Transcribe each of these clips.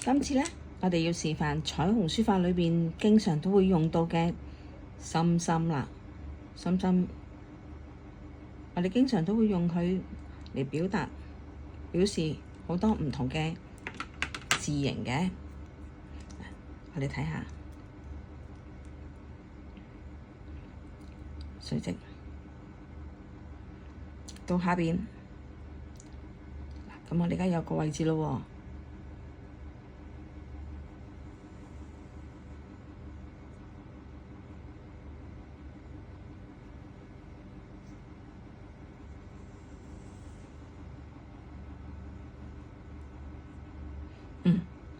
今次咧，我哋要示範彩虹書法裏邊經常都會用到嘅心心啦。心心，我哋經常都會用佢嚟表示好多唔同嘅字形嘅。我哋睇下垂直到下邊，咁我哋而家有個位置咯喎。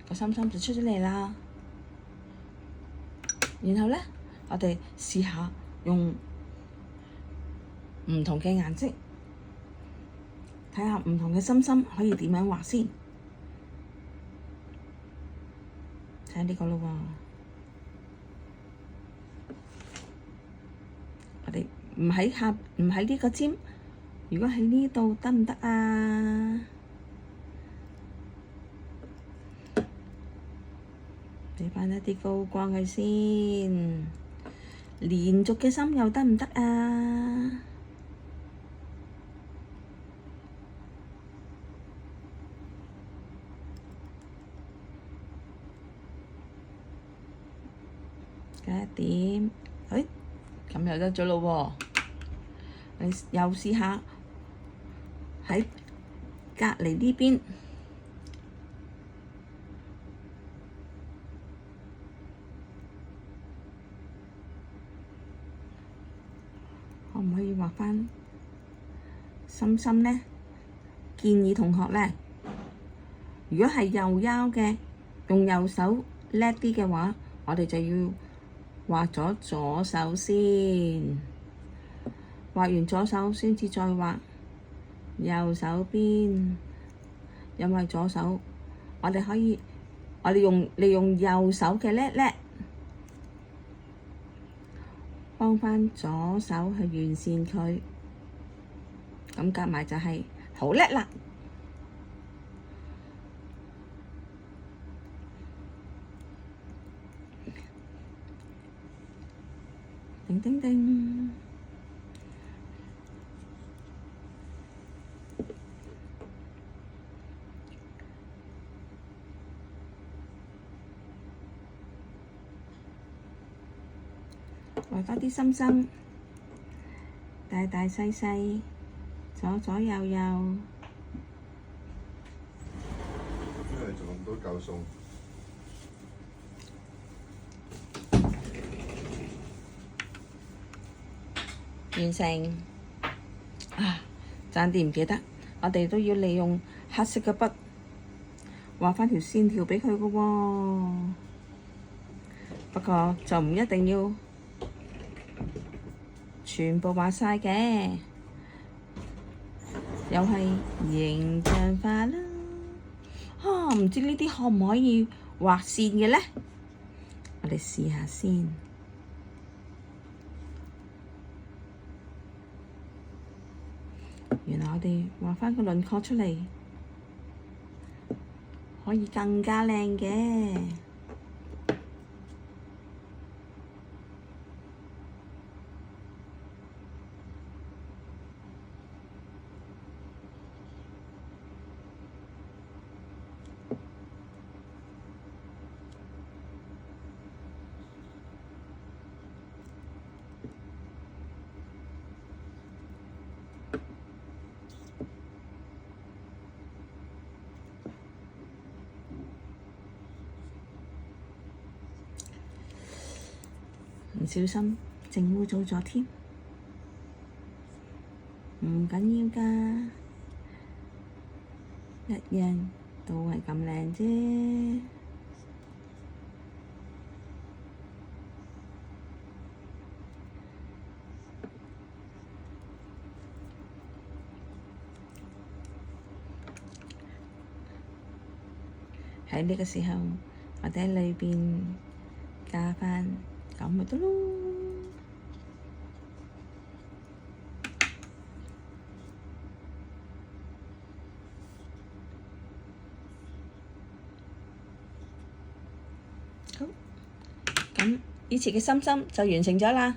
個心心就出咗嚟啦。然後咧，我哋試下用唔同嘅顏色，睇下唔同嘅心心可以點樣畫先。睇下呢個咯喎，我哋唔喺呢個尖，如果喺呢度得唔得啊？畀返一啲高光佢先，連續嘅心又得唔得啊？加一點，咁又得咗咯喎！你又試下喺隔離呢邊。可唔可以畫返心心呢？建議同學呢，如果係右腰嘅，用右手叻啲嘅話，我哋就要畫咗左手先，畫完左手先至再畫右手邊，因為左手我哋利用右手嘅叻，幫返左手去完善佢，咁夾埋就係好叻啦！叮叮叮，畫多啲心心，大大細細，左左右右。因為仲咁多嚿餸。完成啊！爭啲唔記得，我哋都要利用黑色嘅筆畫返條線條畀佢嘅喎。不過就唔一定要全部畫晒嘅，又係形象化啦。唔知呢啲可唔可以畫線嘅咧？我哋試下先。原來我哋畫返個輪廓出嚟，可以更加靚嘅。唔小心整污糟咗添，唔緊要㗎，一樣都係咁靚啫。喺呢個時候，我哋喺裏邊加返咁咪得咯。好，咁呢次嘅心心就完成咗啦。